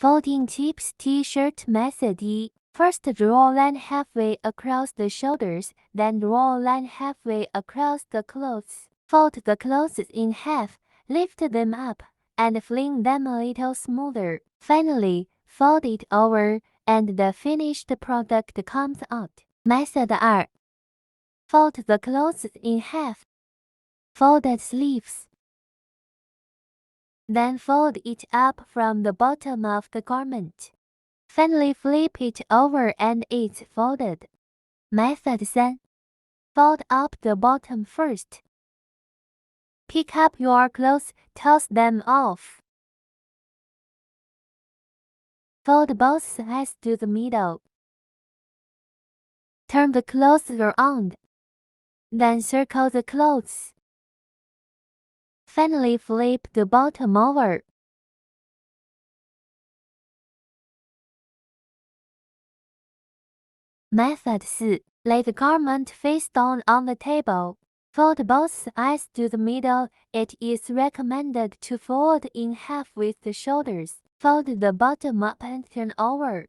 Folding tips T-shirt method E. First, draw a line halfway across the shoulders, then draw a line halfway across the clothes. Fold the clothes in half, lift them up, and fling them a little smoother. Finally, fold it over, and the finished product comes out. Method R. Fold the clothes in half. Folded sleeves. Then fold it up from the bottom of the garment. Finally, flip it over and it's folded. Method 3. Fold up the bottom first. Pick up your clothes, toss them off. Fold both sides to the middle. Turn the clothes around. Then circle the clothes. Finally, flip the bottom over. Method 4. Lay the garment face down on the table. Fold both sides to the middle. It is recommended to fold in half with the shoulders. Fold the bottom up and turn over.